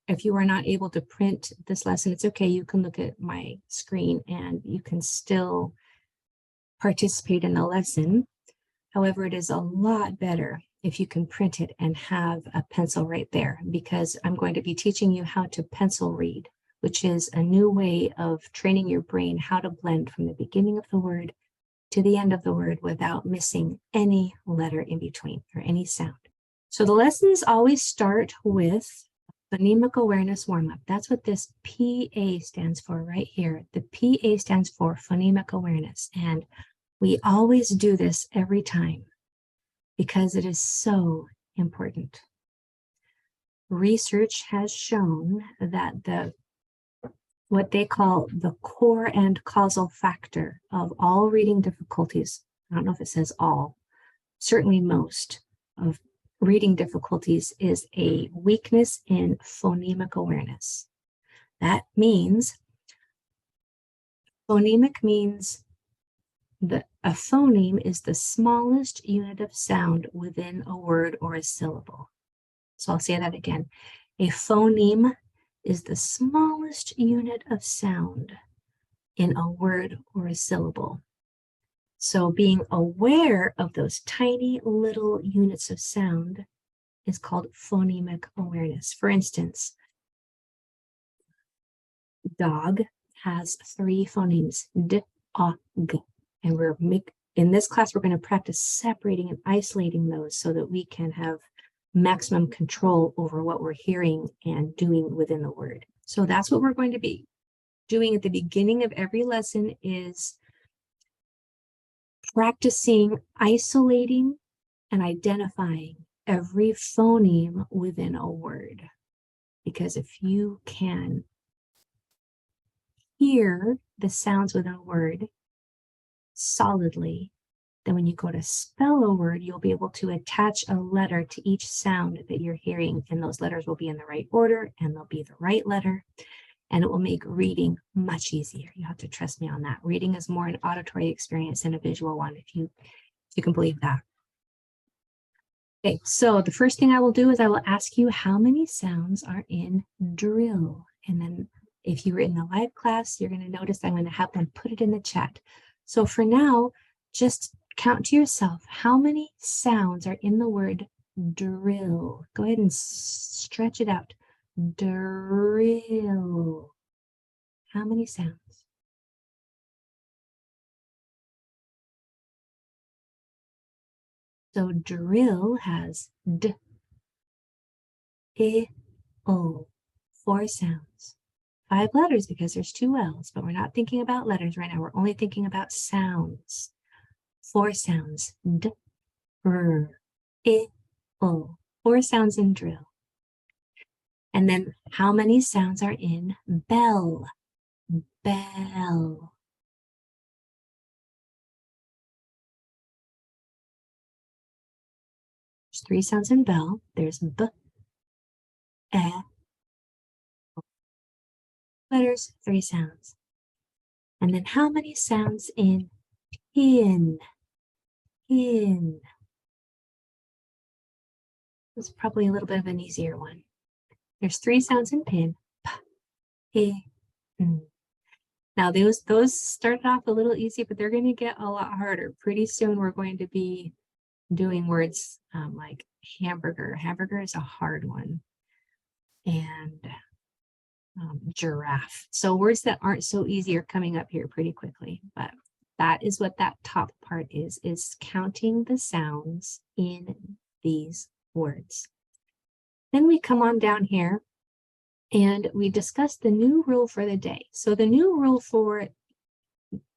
if you are not able to print this lesson, it's okay. You can look at my screen and you can still participate in the lesson. However, it is a lot better if you can print it and have a pencil right there, because I'm going to be teaching you how to pencil read, which is a new way of training your brain how to blend from the beginning of the word to the end of the word without missing any letter in between or any sound. So the lessons always start with phonemic awareness warm-up. That's what this PA stands for right here. The PA stands for phonemic awareness. And we always do this every time because it is so important. Research has shown that what they call the core and causal factor of all reading difficulties, I don't know if it says all, certainly most of reading difficulties, is a weakness in phonemic awareness. That means, phonemic means that a phoneme is the smallest unit of sound within a word or a syllable. So I'll say that again. A phoneme is the smallest unit of sound in a word or a syllable. So being aware of those tiny little units of sound is called phonemic awareness. For instance, dog has 3 phonemes, d, a, g. And in this class, we're going to practice separating and isolating those so that we can have maximum control over what we're hearing and doing within the word. So that's what we're going to be doing at the beginning of every lesson, is practicing isolating and identifying every phoneme within a word. Because if you can hear the sounds within a word solidly, then when you go to spell a word, you'll be able to attach a letter to each sound that you're hearing, and those letters will be in the right order and they'll be the right letter, and it will make reading much easier. You have to trust me on that. Reading is more an auditory experience than a visual one, if you can believe that. Okay, so the first thing I will do is I will ask you how many sounds are in drill, and then if you were in the live class, you're going to notice I'm going to have them put it in the chat. So for now, just count to yourself how many sounds are in the word drill. Go ahead and stretch it out. Drill. How many sounds? So drill has d, I, o, 4 sounds. 5 letters because there's 2 L's, but we're not thinking about letters right now. We're only thinking about sounds. 4 sounds. D, r, I, o. 4 sounds in drill. And then how many sounds are in bell? Bell. There's 3 sounds in bell. There's b, e, letters, 3 sounds. And then how many sounds in pin? Pin. It's probably a little bit of an easier one. There's 3 sounds in pin. P, I, n. Now those started off a little easy, but they're going to get a lot harder. Pretty soon we're going to be doing words like hamburger. Hamburger is a hard one. And giraffe. So words that aren't so easy are coming up here pretty quickly, but that is what that top part is counting the sounds in these words. Then we come on down here and we discuss the new rule for the day. So the new rule for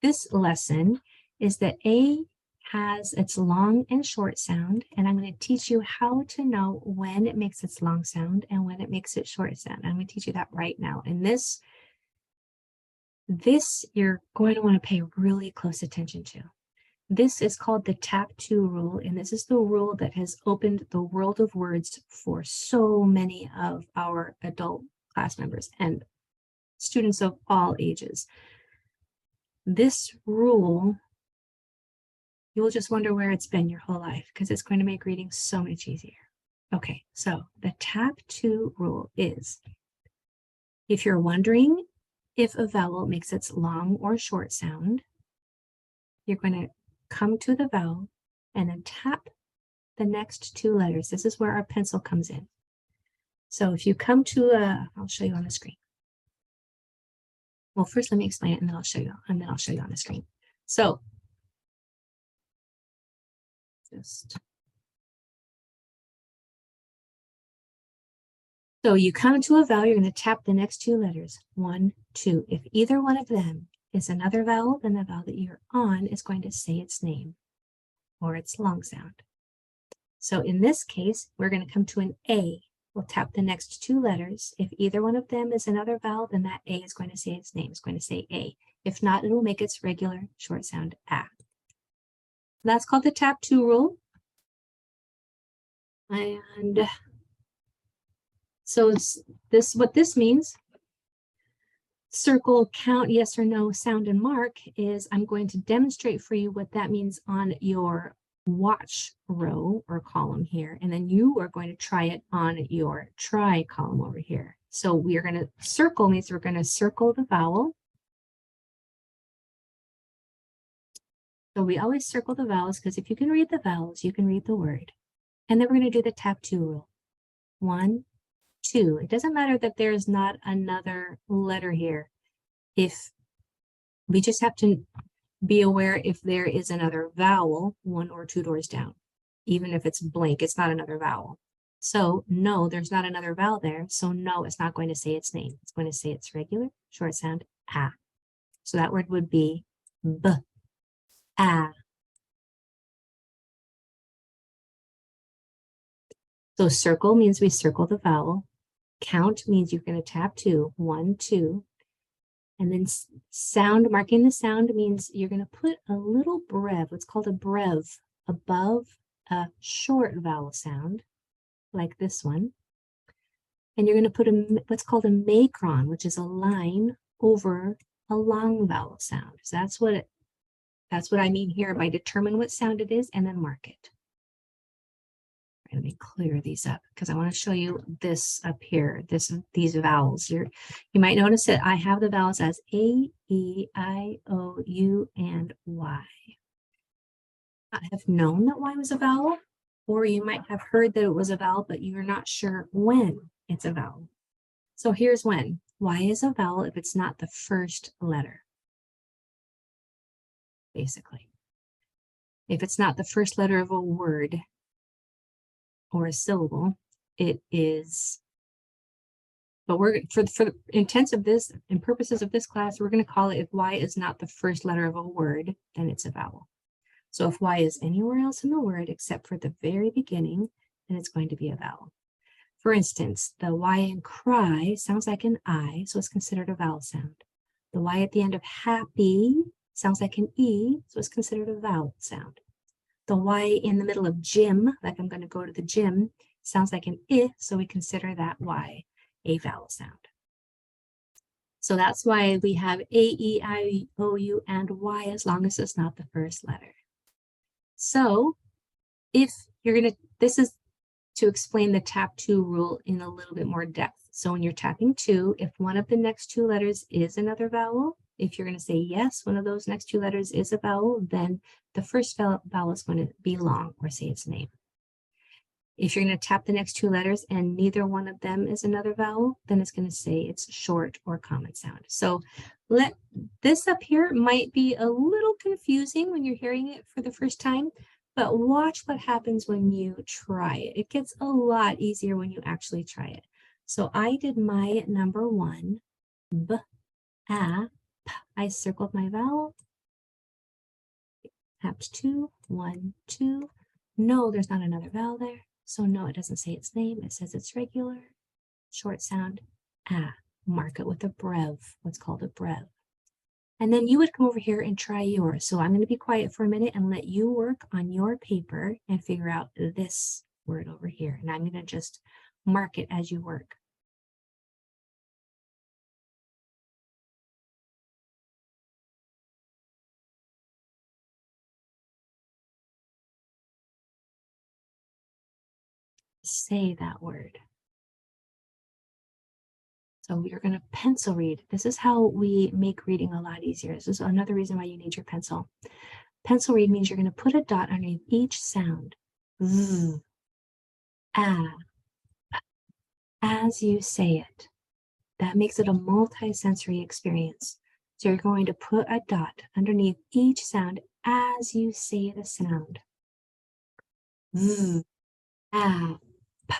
this lesson is that A has its long and short sound, and I'm going to teach you how to know when it makes its long sound and when it makes its short sound. I'm going to teach you that right now. And this you're going to want to pay really close attention to. This is called the tap 2 rule, and this is the rule that has opened the world of words for so many of our adult class members and students of all ages. This rule, you will just wonder where it's been your whole life because it's going to make reading so much easier. Okay, so the tap 2 rule is If you're wondering if a vowel makes its long or short sound, you're going to come to the vowel and then tap the next two letters. This is where our pencil comes in. So if you come to I'll show you on the screen. Well, first let me explain it and then I'll show you on the screen. So you come to a vowel, you're going to tap the next two letters, 1, 2. If either one of them is another vowel, then the vowel that you're on is going to say its name or its long sound. So in this case, we're going to come to an A. We'll tap the next two letters. If either one of them is another vowel, then that A is going to say its name. It's going to say A. If not, it will make its regular short sound A. That's called the tap two rule. And so what this means, circle, count, yes or no, sound, and mark, is I'm going to demonstrate for you what that means on your watch row or column here, and then you are going to try it on your try column over here. So we are going to circle, means we're going to circle the vowel. So we always circle the vowels because if you can read the vowels, you can read the word. And then we're going to do the tap two rule. 1, 2. It doesn't matter that there's not another letter here. If we just have to be aware if there is another vowel 1 or 2 doors down. Even if it's blank, it's not another vowel. So no, there's not another vowel there. So no, it's not going to say its name. It's going to say its regular short sound, A. So that word would be B, A. So circle means we circle the vowel. Count means you're going to tap 2, 1, 2. And then sound, marking the sound means you're going to put a little brev, what's called a brev, above a short vowel sound, like this one. And you're going to put what's called a macron, which is a line over a long vowel sound. So that's what I mean here by determine what sound it is and then mark it. Let me clear these up because I want to show you this up here, these vowels. You might notice that I have the vowels as A, E, I, O, U, and Y. I have known that Y was a vowel, or you might have heard that it was a vowel, but you're not sure when it's a vowel. So here's when. Y is a vowel if it's not the first letter, basically. If it's not the first letter of a word, or a syllable, it is, but we're for the intents of this and purposes of this class, we're going to call it if Y is not the first letter of a word, then it's a vowel. So if Y is anywhere else in the word except for the very beginning, then it's going to be a vowel. For instance, the Y in cry sounds like an I, so it's considered a vowel sound. The Y at the end of happy sounds like an E, so it's considered a vowel sound. The Y in the middle of gym, like I'm going to go to the gym, sounds like an I, so we consider that Y a vowel sound. So that's why we have A, E, I, O, U, and Y as long as it's not the first letter. So if you're going to, this is to explain the tap two rule in a little bit more depth. So when you're tapping 2, if one of the next 2 letters is another vowel, if you're going to say yes, one of those next 2 letters is a vowel, then the first vowel is going to be long or say its name. If you're going to tap the next 2 letters and neither one of them is another vowel, then it's going to say it's short or common sound. So this up here might be a little confusing when you're hearing it for the first time, but watch what happens when you try it. It gets a lot easier when you actually try it. So I did my number 1, B, A, P. I circled my vowel, tapped 2, 1, 2. No, there's not another vowel there. So no, it doesn't say its name. It says it's regular, short sound, A. Mark it with a brev, what's called a brev. And then you would come over here and try yours. So I'm going to be quiet for a minute and let you work on your paper and figure out this word over here. And I'm going to just mark it as you work. Say that word. So you're going to pencil read. This is how we make reading a lot easier. This is another reason why you need your pencil. Pencil read means you're going to put a dot underneath each sound. Z, ah, as you say it. That makes it a multi-sensory experience. So you're going to put a dot underneath each sound as you say the sound. Z, ah, p.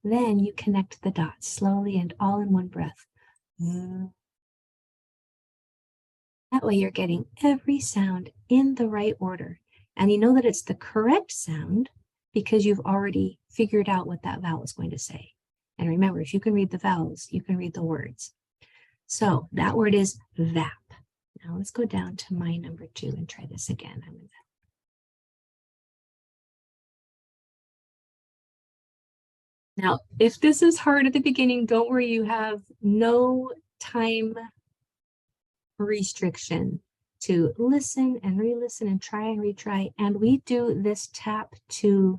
Then you connect the dots slowly and all in one breath. Z. That way you're getting every sound in the right order. And you know that it's the correct sound because you've already figured out what that vowel is going to say. And remember, if you can read the vowels, you can read the words. So that word is VAP. Now let's go down to my number 2 and try this again. Now, if this is hard at the beginning, don't worry, you have no time restriction to listen and re-listen and try and retry. And we do this tap to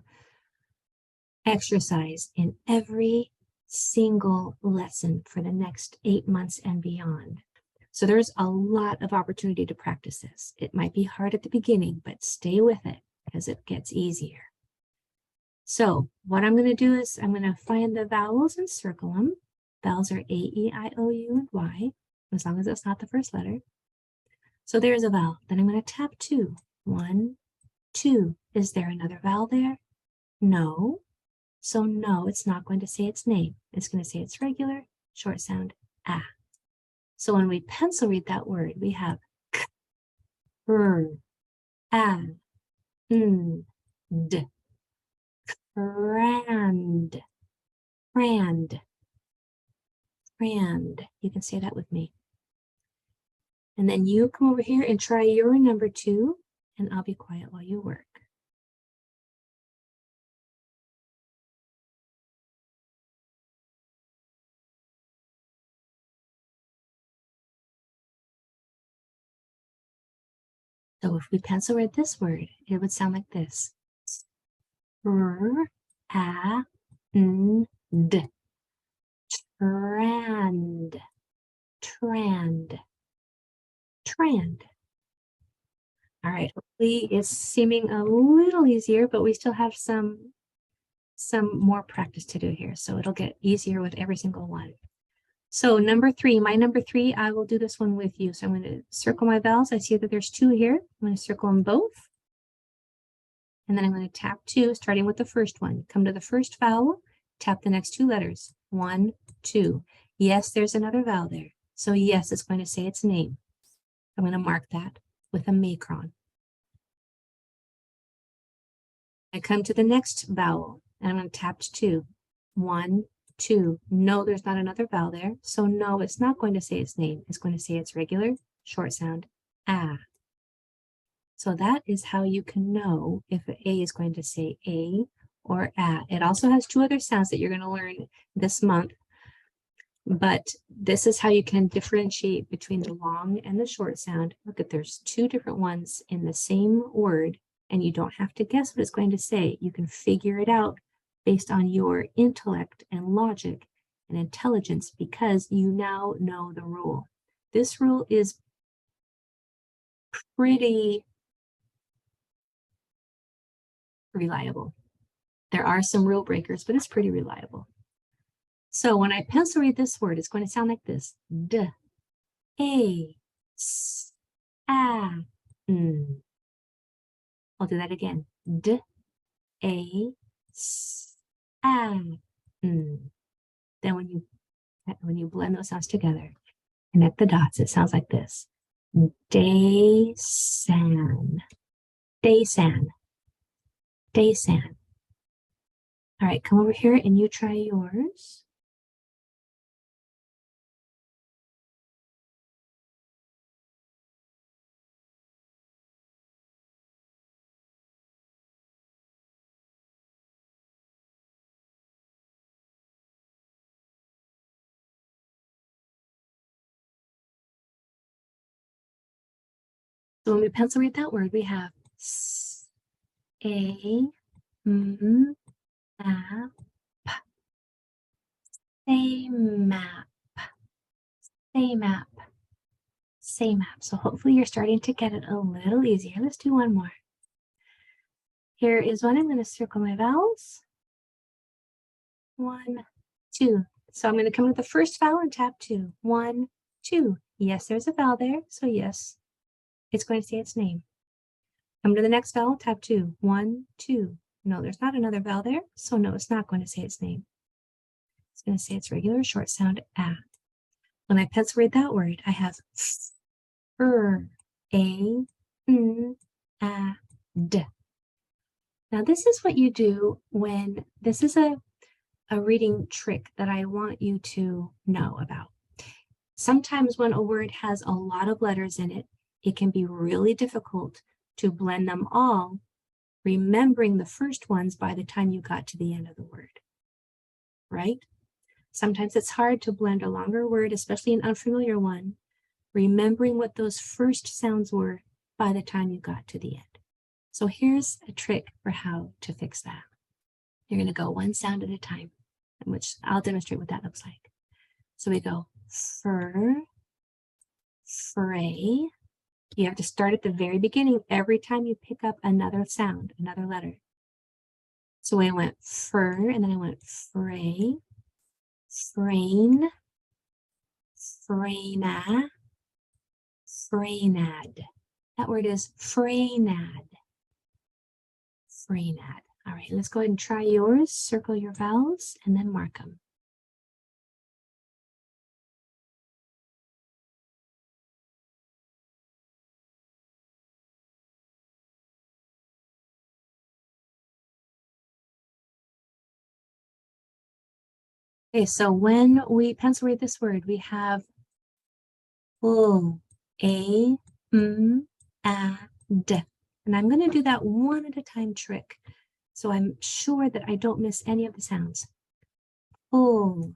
exercise in every single lesson for the next 8 months and beyond. So there's a lot of opportunity to practice this. It might be hard at the beginning, but stay with it as it gets easier. So what I'm going to do is I'm going to find the vowels and circle them. Vowels are A, E, I, O, U, and Y, as long as it's not the first letter. So there's a vowel. Then I'm going to tap 2. 1, 2. Is there another vowel there? No. So no, it's not going to say its name. It's going to say its regular short sound, ah. So when we pencil read that word, we have k, r, a, n, d, crand, crand, crand. You can say that with me. And then you come over here and try your number 2, and I'll be quiet while you work. So if we pencil read this word, it would sound like this. R, a, n, d. Trand, trand, trand. All right, hopefully it's seeming a little easier, but we still have some more practice to do here. So it'll get easier with every single one. So number 3, my number 3, I will do this one with you. So I'm going to circle my vowels. I see that there's 2 here. I'm going to circle them both. And then I'm going to tap 2, starting with the first one. Come to the first vowel, tap the next 2 letters. 1, 2. Yes, there's another vowel there. So yes, it's going to say its name. I'm going to mark that with a macron. I come to the next vowel, and I'm going to tap 2. 1, 2. No, there's not another vowel there. So no, it's not going to say its name. It's going to say its regular short sound, ah. So that is how you can know if A is going to say A or ah. It also has 2 other sounds that you're going to learn this month. But this is how you can differentiate between the long and the short sound. Look at, there's 2 different ones in the same word, and you don't have to guess what it's going to say. You can figure it out based on your intellect and logic and intelligence because you now know the rule. This rule is pretty reliable. There are some rule breakers, but it's pretty reliable. So when I pencil read this word, it's going to sound like this. D, A, S, A, N. I'll do that again. D, A, S, A, N. Then when you blend those sounds together, connect the dots, it sounds like this. Day-san, day-san, day-san. All right, come over here and you try yours. So when we pencil read that word, we have S, A, M, A, P. Say map. Same app. Same app. So hopefully you're starting to get it a little easier. Let's do one more. Here is one. I'm going to circle my vowels. 1, 2. So I'm going to come to the first vowel and tap 2. 1, 2. Yes, there's a vowel there. So yes, it's going to say its name. Come to the next vowel, tap 2. 1, 2. No, there's not another vowel there. So no, it's not going to say its name. It's going to say its regular short sound, a. When I pencil read that word, I have a, d. Now this is what you do when, this is a reading trick that I want you to know about. Sometimes when a word has a lot of letters in it, it can be really difficult to blend them all, remembering the first ones by the time you got to the end of the word, right? Sometimes it's hard to blend a longer word, especially an unfamiliar one, remembering what those first sounds were by the time you got to the end. So here's a trick for how to fix that. You're going to go one sound at a time, which I'll demonstrate what that looks like. So we go fur, fray. You have to start at the very beginning every time you pick up another sound, another letter. So I went fur, and then I went fray, frain, frayna, fraynad. That word is fraynad. Fraynad. All right, let's go ahead and try yours. Circle your vowels and then mark them. Okay, so when we pencil read this word, we have a, d. And I'm going to do that one at a time trick, so I'm sure that I don't miss any of the sounds. Pull,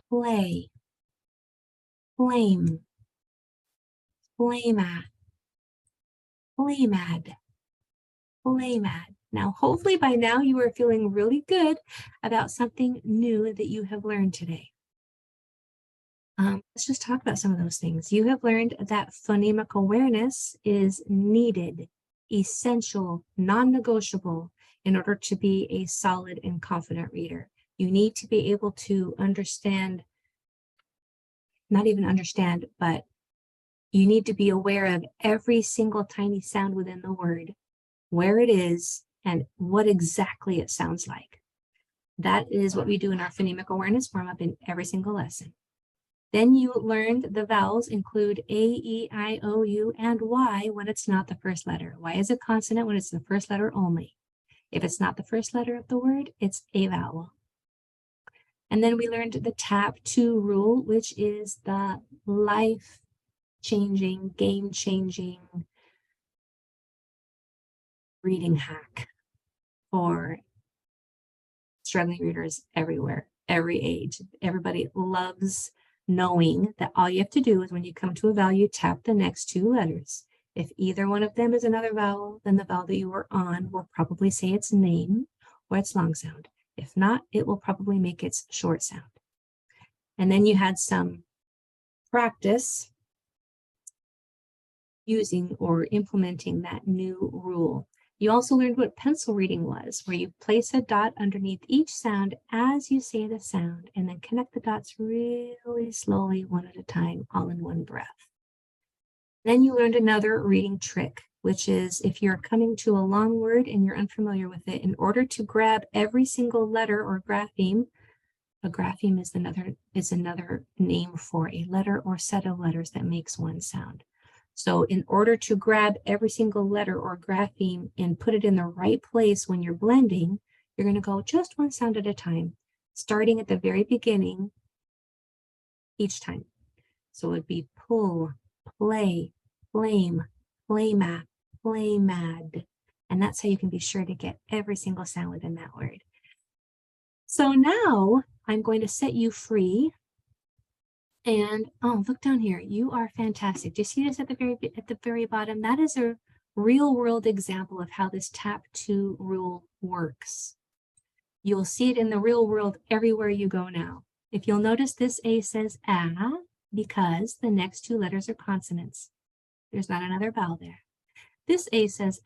play, flame, flameat, flamad, flamad. Now, hopefully by now you are feeling really good about something new that you have learned today. Let's just talk about some of those things. You have learned that phonemic awareness is needed, essential, non-negotiable in order to be a solid and confident reader. You need to be able to understand, not even understand, but you need to be aware of every single tiny sound within the word, where it is, and what exactly it sounds like. That is what we do in our phonemic awareness warm-up in every single lesson. Then you learned the vowels include A, E, I, O, U, and Y when it's not the first letter. Y is a consonant when it's the first letter only. If it's not the first letter of the word, it's a vowel. And then we learned the tap 2 rule, which is the life-changing, game-changing reading hack for struggling readers everywhere, every age. Everybody loves knowing that all you have to do is when you come to a vowel, you tap the next 2 letters. If either one of them is another vowel, then the vowel that you were on will probably say its name or its long sound. If not, it will probably make its short sound. And then you had some practice using or implementing that new rule. You also learned what pencil reading was, where you place a dot underneath each sound as you say the sound, and then connect the dots really slowly, one at a time, all in one breath. Then you learned another reading trick, which is if you're coming to a long word and you're unfamiliar with it, in order to grab every single letter or grapheme, a grapheme is another name for a letter or set of letters that makes one sound. So in order to grab every single letter or grapheme and put it in the right place when you're blending, you're going to go just one sound at a time, starting at the very beginning each time. So it would be pull, play, flame, flameat, flamad. And that's how you can be sure to get every single sound within that word. So now I'm going to set you free. And oh, look down here. You are fantastic. Do you see this at the very bottom? That is a real world example of how this tap 2 rule works. You'll see it in the real world everywhere you go now. If you'll notice, this A says ah, because the next two letters are consonants. There's not another vowel there. This A says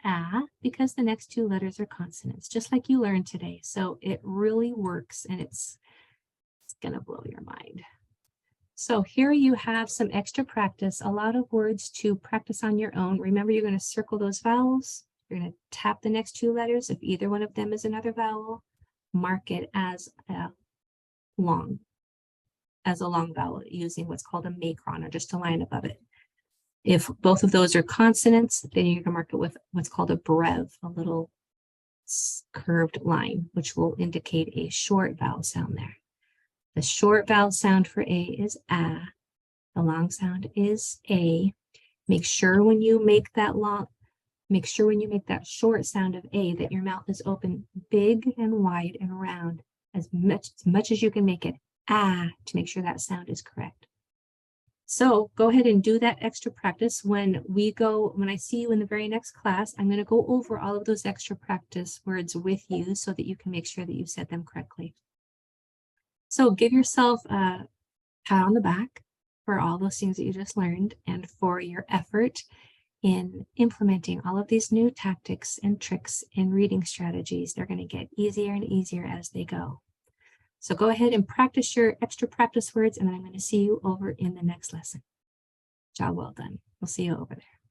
because the next two letters are consonants, just like you learned today. So it really works, and it's going to blow your mind. So here you have some extra practice, a lot of words to practice on your own. Remember, you're going to circle those vowels. You're going to tap the next two letters. If either one of them is another vowel, mark it as a long vowel using what's called a macron, or just a line above it. If both of those are consonants, then you can mark it with what's called a brev, a little curved line, which will indicate a short vowel sound there. The short vowel sound for A is a. The long sound is a. Make sure when you make that short sound of A that your mouth is open big and wide and round, as much as you can make it to make sure that sound is correct. So go ahead and do that extra practice. When I see you in the very next class, I'm going to go over all of those extra practice words with you so that you can make sure that you said them correctly. So give yourself a pat on the back for all those things that you just learned and for your effort in implementing all of these new tactics and tricks in reading strategies. They're going to get easier and easier as they go. So go ahead and practice your extra practice words, and then I'm going to see you over in the next lesson. Job well done. We'll see you over there.